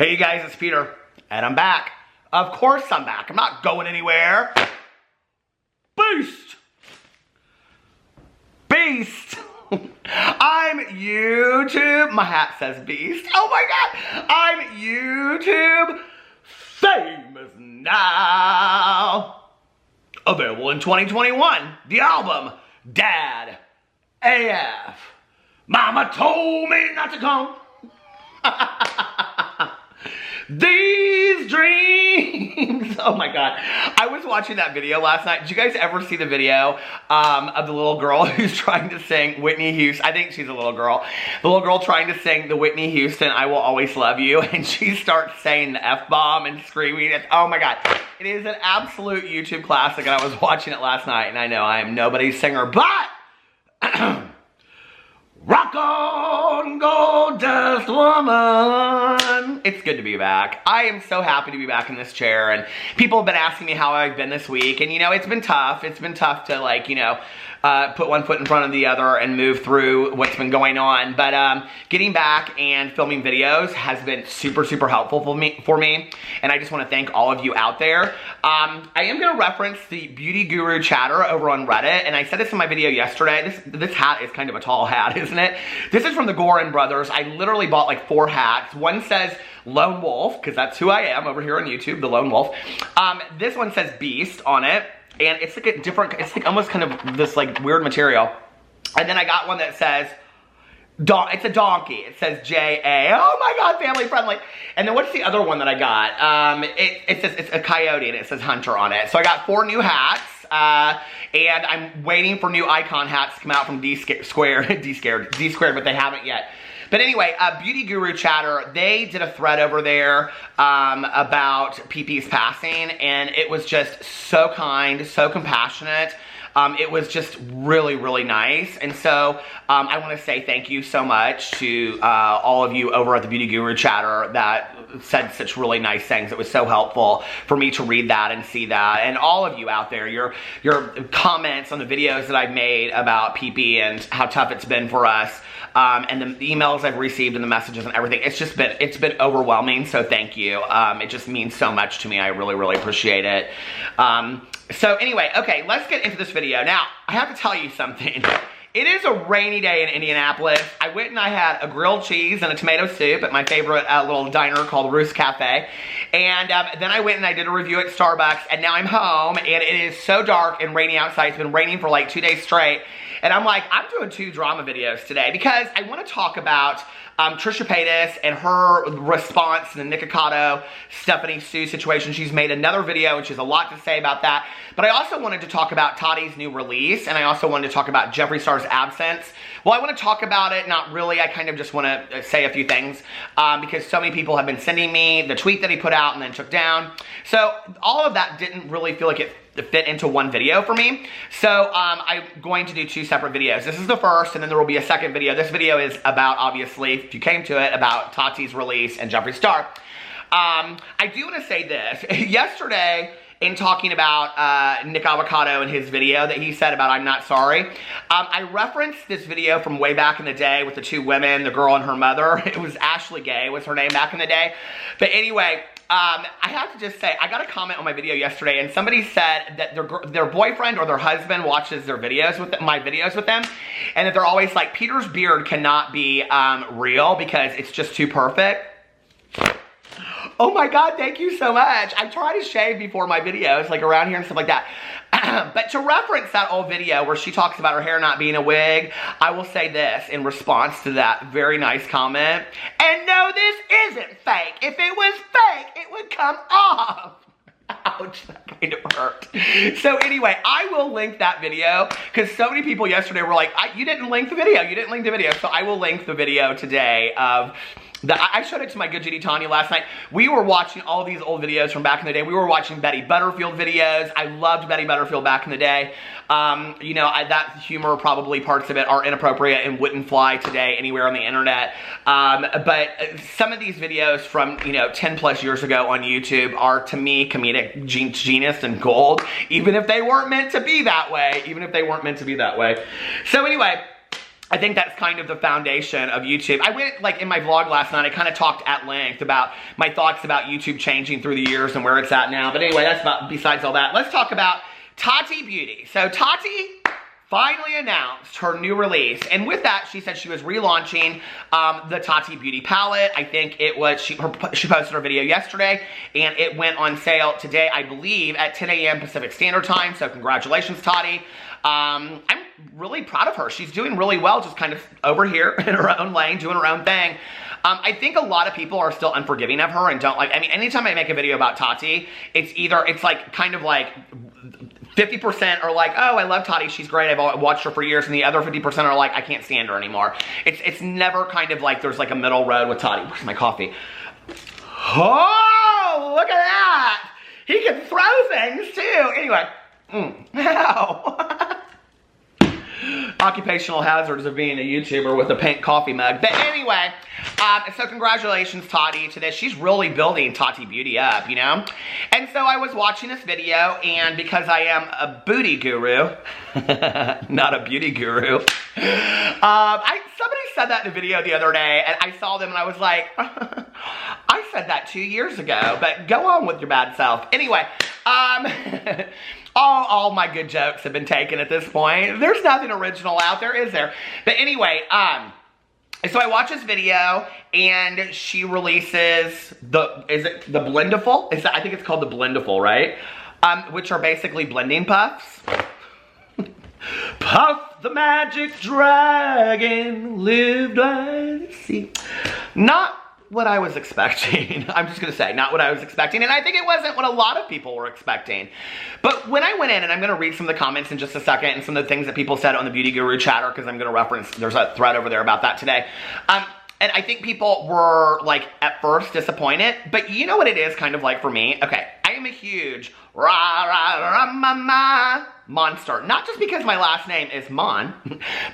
Hey you guys, it's Peter, and I'm back. Of course I'm back. I'm not going anywhere. Beast! Beast! I'm YouTube. My hat says Beast. Oh my God! I'm YouTube famous now. Available in 2021. The album, Dad AF. Mama told me not to come. These dreams. Oh my God. I was watching that video last night. Did you guys ever see the video of the little girl who's trying to sing Whitney Houston? I think she's a little girl. The little girl trying to sing the Whitney Houston, I Will Always Love You. And she starts saying the F-bomb and screaming. Oh my God. It is an absolute YouTube classic. And I was watching it last night. And I know I am nobody's singer, but rock on, gold dust woman. It's good to be back. I am so happy to be back in this chair, and people have been asking me how I've been this week, and you know, it's been tough. It's been tough to, like, you know, put one foot in front of the other and move through what's been going on. But getting back and filming videos has been super, super helpful for me. And I just want to thank all of you out there. I am going to reference the Beauty Guru chatter over on Reddit. And I said this in my video yesterday. This hat is kind of a tall hat, isn't it? This is from the Gorin brothers. I literally bought like 4 hats. One says Lone Wolf, because that's who I am over here on YouTube, the Lone Wolf. This one says Beast on it. And it's like a different, it's like almost kind of this like weird material. And then I got one that says, it's a donkey. It says J-A. Oh my God, family friendly. And then what's the other one that I got? It says, it's a coyote and it says Hunter on it. So I got 4 new hats. And I'm waiting for new icon hats to come out from D-Squared, but they haven't yet. But anyway, Beauty Guru chatter, they did a thread over there about PP's passing, and it was just so kind, so compassionate. It was just really, really nice. And so I want to say thank you so much to all of you over at the Beauty Guru chatter that said such really nice things. It was so helpful for me to read that and see that. And all of you out there, your comments on the videos that I've made about PP and how tough it's been for us. And the emails I've received and the messages and everything, it's been overwhelming, so thank you. It just means so much to me. I really, really appreciate it. So anyway, okay, let's get into this video. Now, I have to tell you something. It is a rainy day in Indianapolis. I went and I had a grilled cheese and a tomato soup at my favorite little diner called Roost Cafe. And then I went and I did a review at Starbucks, and now I'm home, and it is so dark and rainy outside. It's been raining for like 2 days straight. And I'm like, I'm doing 2 drama videos today because I want to talk about Trisha Paytas and her response to the Nikocado Stephanie Sue situation. She's made another video, which is a lot to say about that. But I also wanted to talk about Tati'S new release, and I also wanted to talk about Jeffree Star's absence. Well, I want to talk about it, not really. I kind of just want to say a few things because so many people have been sending me the tweet that he put out and then took down. So all of that didn't really feel like it fit into one video for me. So I'm going to do 2 separate videos. This is the first, and then there will be a second video. This video is about, obviously, if you came to it, about Tati'S release and Jeffree Star. I do want to say this. Yesterday, in talking about Nick Avocado and his video that he said about I'm Not Sorry, I referenced this video from way back in the day with the 2 women, the girl and her mother. It was Ashley Gay was her name back in the day. But anyway, I have to just say, I got a comment on my video yesterday, and somebody said that their boyfriend or their husband watches their videos with my videos with them, and that they're always like, Peter's beard cannot be real because it's just too perfect. Oh my God, thank you so much. I try to shave before my videos, like around here and stuff like that. But to reference that old video where she talks about her hair not being a wig, I will say this in response to that very nice comment. And no, this isn't fake. If it was fake, it would come off. Ouch, that kind of hurt. So anyway, I will link that video because so many people yesterday were like, you didn't link the video. You didn't link the video. So I will link the video today of I showed it to my good Judy Tanya last night. We were watching all these old videos from back in the day. We were watching Betty Butterfield videos. I loved Betty Butterfield back in the day. You know, that humor, probably parts of it are inappropriate and wouldn't fly today anywhere on the internet. But some of these videos from, you know, 10 plus years ago on YouTube are, to me, comedic genius and gold, even if they weren't meant to be that way. So anyway, I think that's kind of the foundation of YouTube. I went, like, in my vlog last night, I kind of talked at length about my thoughts about YouTube changing through the years and where it's at now. But anyway, that's about, besides all that. Let's talk about Tati Beauty. So Tati finally announced her new release, and with that, she said she was relaunching the Tati Beauty palette. I think it was, she posted her video yesterday, and it went on sale today, I believe, at 10 a.m. Pacific Standard Time, so congratulations, Tati. I'm really proud of her. She's doing really well, just kind of over here in her own lane, doing her own thing. I think a lot of people are still unforgiving of her and don't like, I mean, anytime I make a video about Tati, it's like, kind of like, 50% are like, oh, I love Tati, she's great, I've watched her for years, and the other 50% are like, I can't stand her anymore. It's never kind of like there's like a middle road with Tati. Where's my coffee? Oh, look at that! He can throw things too. Anyway, ow. Occupational hazards of being a YouTuber with a pink coffee mug. But anyway, so congratulations, Tati, to this. She's really building Tati Beauty up, you know? And so I was watching this video, and because I am a booty guru, not a beauty guru, somebody said that in a video the other day, and I saw them and I was like, I said that 2 years ago, but go on with your bad self. Anyway, all my good jokes have been taken at this point. There's nothing original out there, is there? But anyway, so I watch this video, and she releases is it the Blendiful? I think it's called the Blendiful, right? Which are basically blending puffs. Puff the magic dragon lived by the sea. Not what I was expecting. I'm just gonna say, not what I was expecting, and I think it wasn't what a lot of people were expecting. But when I went in, and I'm gonna read some of the comments in just a second, and some of the things that people said on the Beauty Guru chatter, because I'm gonna reference, there's a thread over there about that today. And I think people were, like, at first disappointed, but you know what it is kind of like for me? Okay, I am a huge monster. Not just because my last name is Mon,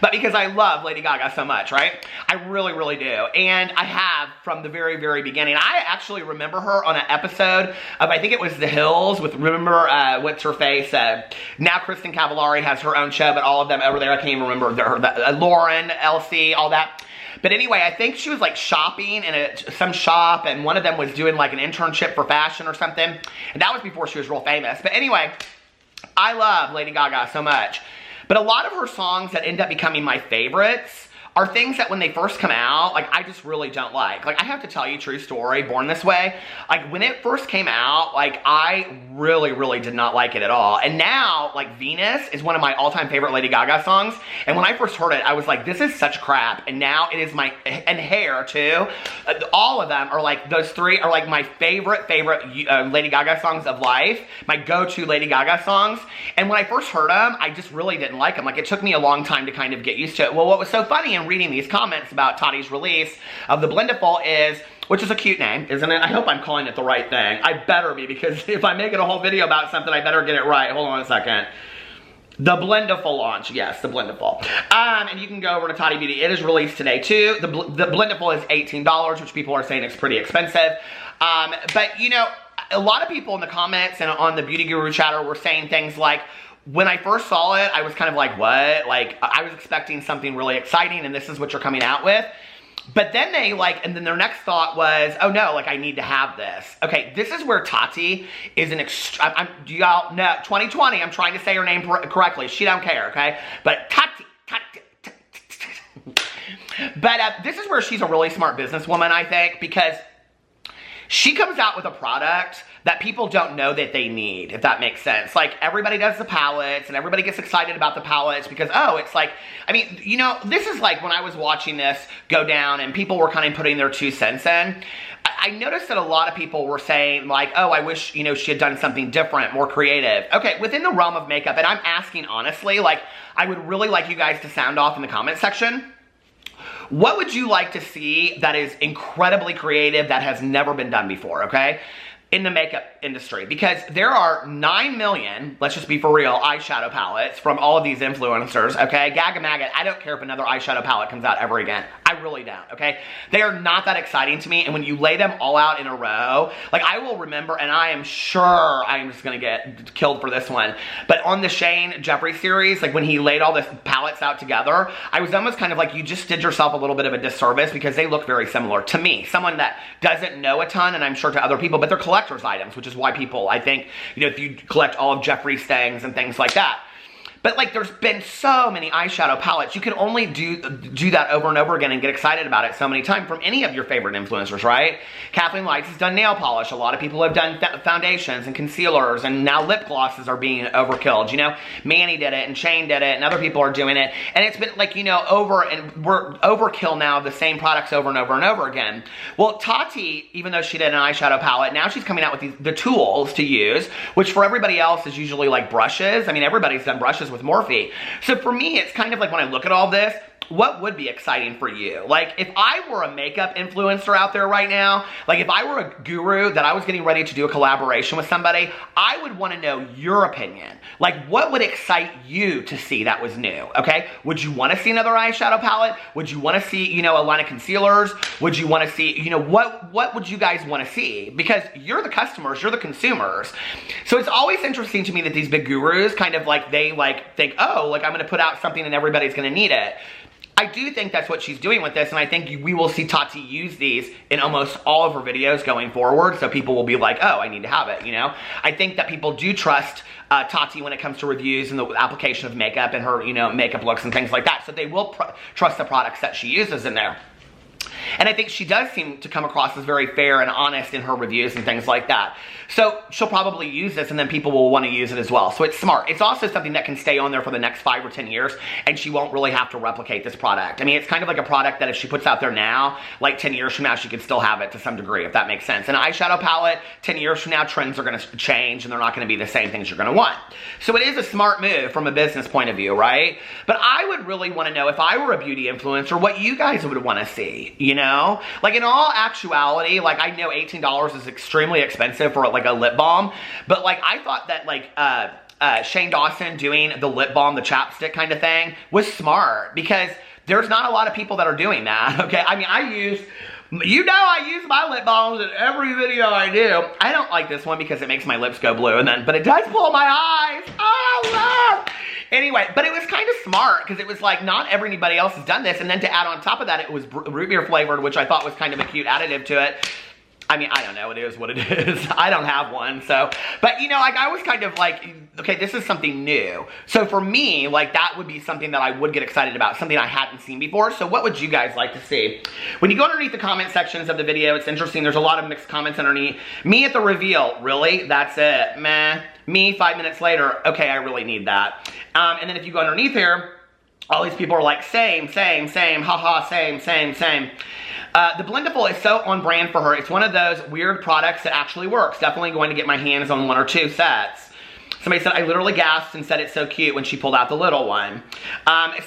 but because I love Lady Gaga so much, right? I really, really do. And I have from the very, very beginning. I actually remember her on an episode of, I think it was The Hills with, remember, what's her face? Now Kristen Cavallari has her own show, but all of them over there, I can't even remember, Lauren, Elsie, all that. But anyway, I think she was like shopping in some shop, and one of them was doing like an internship for fashion or something. And that was before she was real famous. But anyway, I love Lady Gaga so much. But a lot of her songs that end up becoming my favorites are things that when they first come out, like, I just really don't like. Like, I have to tell you a true story, Born This Way. Like, when it first came out, like, I really, really did not like it at all. And now, like, Venus is one of my all-time favorite Lady Gaga songs. And when I first heard it, I was like, this is such crap. And now it is my, and Hair, too. All of them are like, those three are like my favorite Lady Gaga songs of life. My go-to Lady Gaga songs. And when I first heard them, I just really didn't like them. Like, it took me a long time to kind of get used to it. Well, what was so funny in reading these comments about Tati's release of the Blendiful is, which is a cute name, isn't it? I hope I'm calling it the right thing. I better be, because if I'm making a whole video about something, I better get it right. Hold on a second. The Blendiful launch, yes, the Blendiful. And you can go over to Tati Beauty. It is released today too. The Blendiful is $18, which people are saying is pretty expensive. But you know, a lot of people in the comments and on the Beauty Guru chatter were saying things like, when I first saw it, I was kind of like, what? Like, I was expecting something really exciting, and this is what you're coming out with. But then they, like, and then their next thought was, oh no, like, I need to have this. Okay, this is where Tati is an do y'all know, 2020, I'm trying to say her name correctly. She don't care, okay? But Tati. But this is where she's a really smart businesswoman, I think, because she comes out with a product that people don't know that they need, if that makes sense. Like, everybody does the palettes, and everybody gets excited about the palettes because, oh, it's like, I mean, you know, this is like when I was watching this go down and people were kind of putting their 2 cents in. I noticed that a lot of people were saying, like, oh, I wish, you know, she had done something different, more creative. Okay, within the realm of makeup, and I'm asking honestly, like, I would really like you guys to sound off in the comment section. What would you like to see that is incredibly creative that has never been done before, okay? In the makeup industry, because there are 9 million, let's just be for real, eyeshadow palettes from all of these influencers, okay? Gaga Maggot, I don't care if another eyeshadow palette comes out ever again. I really don't, okay? They are not that exciting to me, and when you lay them all out in a row, like I will remember, and I am sure I'm just gonna get killed for this one, but on the Shane Jeffree series, like when he laid all the palettes out together, I was almost kind of like, you just did yourself a little bit of a disservice because they look very similar to me, someone that doesn't know a ton, and I'm sure to other people, but they're collector's items, which is why people, I think, you know, if you collect all of Jeffree's things and things like that. But like there's been so many eyeshadow palettes, you can only do that over and over again and get excited about it so many times from any of your favorite influencers, right? Kathleen Lights has done nail polish, a lot of people have done foundations and concealers, and now lip glosses are being overkilled, you know? Manny did it, and Shane did it, and other people are doing it, and it's been like, you know, we're overkill now of the same products over and over and over again. Well, Tati, even though she did an eyeshadow palette, now she's coming out with the tools to use, which for everybody else is usually like brushes. I mean, everybody's done brushes with Morphe. So for me, it's kind of like when I look at all this, what would be exciting for you? Like if I were a makeup influencer out there right now, like if I were a guru that I was getting ready to do a collaboration with somebody, I would want to know your opinion. Like what would excite you to see that was new, okay? Would you want to see another eyeshadow palette? Would you want to see, you know, a line of concealers? Would you want to see, you know, what would you guys want to see? Because you're the customers, you're the consumers. So it's always interesting to me that these big gurus kind of like, they like think, oh, like I'm going to put out something and everybody's going to need it. I do think that's what she's doing with this, and I think we will see Tati use these in almost all of her videos going forward, so people will be like, oh, I need to have it, you know? I think that people do trust Tati when it comes to reviews and the application of makeup and her, you know, makeup looks and things like that, so they will trust the products that she uses in there. And I think she does seem to come across as very fair and honest in her reviews and things like that. So she'll probably use this and then people will want to use it as well. So it's smart. It's also something that can stay on there for the next 5 or 10 years and she won't really have to replicate this product. I mean, it's kind of like a product that if she puts out there now, like 10 years from now, she could still have it to some degree, if that makes sense. An eyeshadow palette, 10 years from now, trends are going to change and they're not going to be the same things you're going to want. So it is a smart move from a business point of view, right? But I would really want to know, if I were a beauty influencer, what you guys would want to see, you know? Like in all actuality, like I know $18 is extremely expensive for like a lip balm, but like I thought that like Shane Dawson doing the lip balm, the chapstick kind of thing was smart because there's not a lot of people that are doing that, okay? I mean, you know I use my lip balms in every video I do. I don't like this one because it makes my lips go blue, but it does pull my eyes. Oh, love! Anyway, but it was kind of smart because it was like not everybody else has done this, and then to add on top of that, it was root beer flavored, which I thought was kind of a cute additive to it. I mean, I don't know, it is what it is. I don't have one, so. But, you know, like, I was kind of like, okay, this is something new. So for me, like, that would be something that I would get excited about, something I hadn't seen before. So what would you guys like to see? When you go underneath the comment sections of the video, it's interesting. There's a lot of mixed comments underneath. Me at the reveal, really? That's it? Meh. Me 5 minutes later, okay, I really need that. And then if you go underneath here, all these people are like, same, haha, same. The Blendiful is so on brand for her. It's one of those weird products that actually works. Definitely going to get my hands on 1 or 2 sets. Somebody said, I literally gasped and said it's so cute when she pulled out the little one.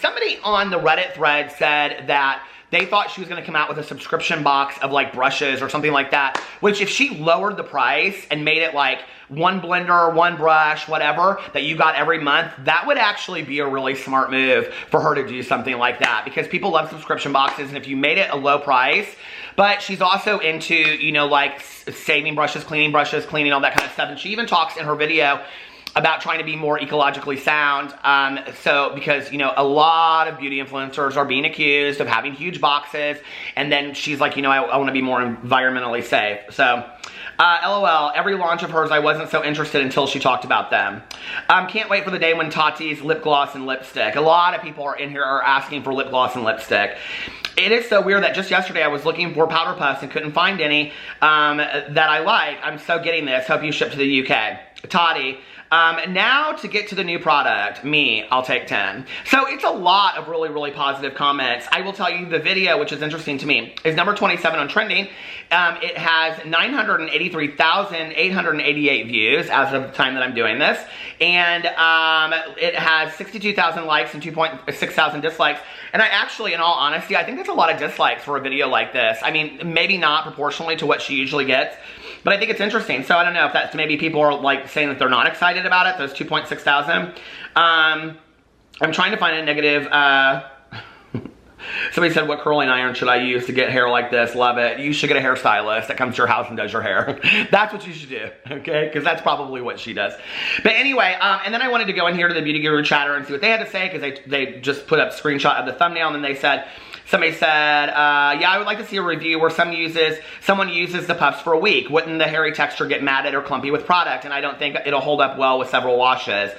Somebody on the Reddit thread said that they thought she was going to come out with a subscription box of like brushes or something like that, which if she lowered the price and made it like 1 blender, 1 brush, whatever, that you got every month, that would actually be a really smart move for her to do something like that, because people love subscription boxes, and if you made it a low price, but she's also into, you know, like saving brushes, cleaning all that kind of stuff, and she even talks in her video about trying to be more ecologically sound. So because, you know, a lot of beauty influencers are being accused of having huge boxes, and then she's like, you know, I want to be more environmentally safe. So LOL, every launch of hers I wasn't so interested until she talked about them. Can't wait for the day when Tati's lip gloss and lipstick. A lot of people are in here are asking for lip gloss and lipstick. It is so weird that just yesterday I was looking for powder puffs and couldn't find any that I like. I'm so getting this. Hope you ship to the UK. Tati. Now to get to the new product, me, I'll take 10. So it's a lot of really, really positive comments. I will tell you the video, which is interesting to me, is number 27 on trending. It has 983,888 views as of the time that I'm doing this. And it has 62,000 likes and 2,600 dislikes. And I actually, in all honesty, I think that's a lot of dislikes for a video like this. I mean, maybe not proportionally to what she usually gets, but I think it's interesting. So I don't know if that's maybe people are like saying that they're not excited about it, those 2,600. I'm trying to find a negative. Somebody said, what curling iron should I use to get hair like this? Love it. You should get a hairstylist that comes to your house and does your hair. That's what you should do, okay? Because that's probably what she does. But anyway, and then I wanted to go in here to the Beauty Guru chatter and see what they had to say, because they just put up a screenshot of the thumbnail, and then they said, somebody said, yeah, I would like to see a review where someone uses the puffs for a week. Wouldn't the hairy texture get matted or clumpy with product? And I don't think it'll hold up well with several washes.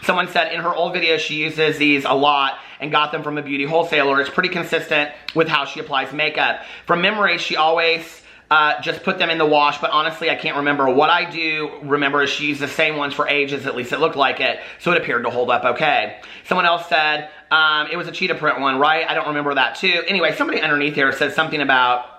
Someone said in her old video she uses these a lot and got them from a beauty wholesaler. It's pretty consistent with how she applies makeup. From memory, she always just put them in the wash, but honestly, I can't remember. What I do remember is she used the same ones for ages, at least it looked like it, so it appeared to hold up okay. Someone else said, it was a cheetah print one, right? I don't remember that too. Anyway, somebody underneath here said something about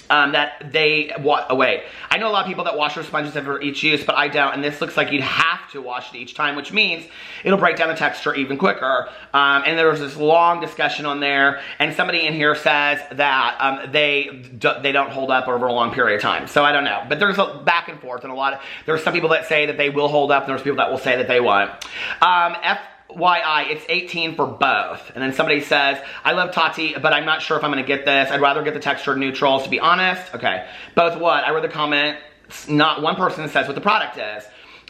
that they, wait, I know a lot of people that wash their sponges after each use, but I don't, and this looks like you'd have to wash it each time, which means it'll break down the texture even quicker. And there was this long discussion on there, and somebody in here says that they don't hold up over a long period of time. So I don't know, but there's a back and forth, and there's some people that say that they will hold up, and there's people that will say that they won't. FYI, it's 18 for both. And then somebody says, I love Tati, but I'm not sure if I'm going to get this. I'd rather get the textured neutrals, to be honest. Okay. Both what? I read the comment. Not one person says what the product is.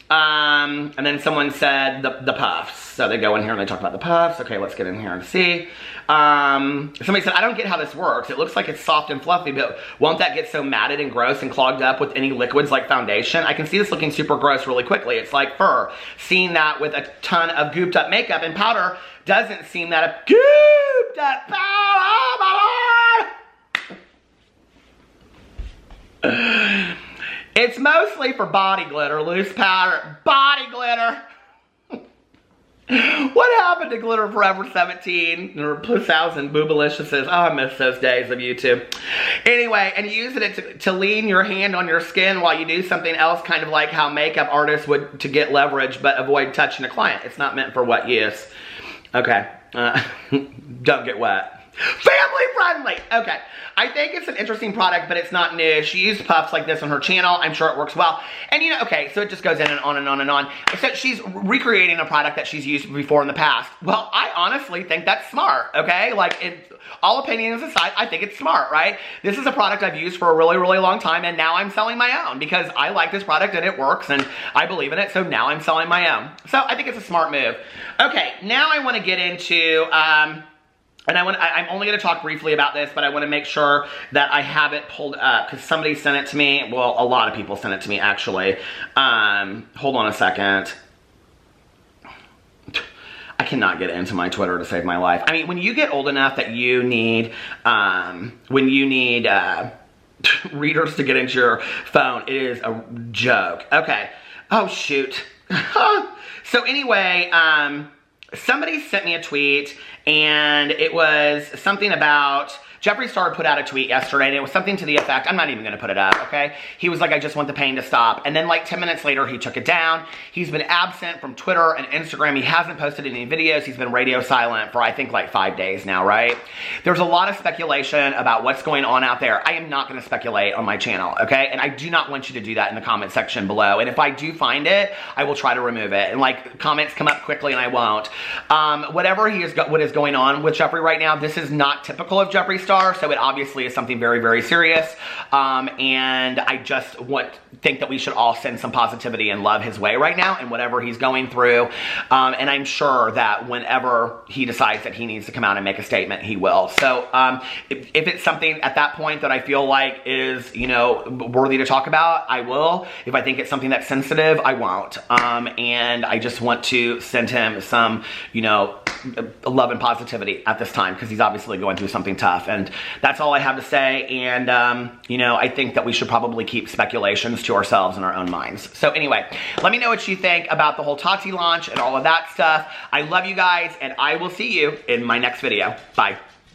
And then someone said the puffs. So they go in here and they talk about the puffs. Okay, let's get in here and see. Somebody said, I don't get how this works. It looks like it's soft and fluffy, but won't that get so matted and gross and clogged up with any liquids like foundation? I can see this looking super gross really quickly. It's like fur. Seeing that with a ton of gooped up makeup and powder doesn't seem that a gooped up powder. Oh my Lord. It's mostly for body glitter, loose powder, body glitter. What happened to Glitter Forever 17 or 2000 Boobaliciouses? Oh, I miss those days of YouTube. Anyway, and using it to lean your hand on your skin while you do something else, kind of like how makeup artists would to get leverage but avoid touching a client. It's not meant for wet use. Okay. Don't get wet. Family friendly. Okay. I think it's an interesting product, but it's not new. She used puffs like this on her channel. I'm sure it works well. And you know, okay, so it just goes in and on and on and on. So she's recreating a product that she's used before in the past. Well, I honestly think that's smart, okay? Like, all opinions aside, I think it's smart, right? This is a product I've used for a really, really long time, and now I'm selling my own because I like this product and it works and I believe in it, so now I'm selling my own. So I think it's a smart move. Okay, now I want to get into... and I'm only going to talk briefly about this, but I want to make sure that I have it pulled up because somebody sent it to me. Well, a lot of people sent it to me, actually. Hold on a second. I cannot get into my Twitter to save my life. I mean, when you get old enough that you need, readers to get into your phone, it is a joke. Okay. Oh, shoot. So anyway, somebody sent me a tweet, and it was something about... Jeffree Star put out a tweet yesterday, and it was something to the effect, I'm not even going to put it up, okay? He was like, I just want the pain to stop. And then like 10 minutes later, he took it down. He's been absent from Twitter and Instagram. He hasn't posted any videos. He's been radio silent for, I think, like 5 days now, right? There's a lot of speculation about what's going on out there. I am not going to speculate on my channel, okay? And I do not want you to do that in the comment section below. And if I do find it, I will try to remove it. And like, comments come up quickly and I won't. Whatever what is going on with Jeffree right now, this is not typical of Jeffree Star. So it obviously is something very, very serious. And I just think that we should all send some positivity and love his way right now and whatever he's going through. And I'm sure that whenever he decides that he needs to come out and make a statement, he will. So if it's something at that point that I feel like is, you know, worthy to talk about, I will. If I think it's something that's sensitive, I won't. And I just want to send him some, you know, love and positivity at this time because he's obviously going through something tough. And that's all I have to say. And, you know, I think that we should probably keep speculations to ourselves in our own minds. So anyway, let me know what you think about the whole Tati launch and all of that stuff. I love you guys, and I will see you in my next video. Bye.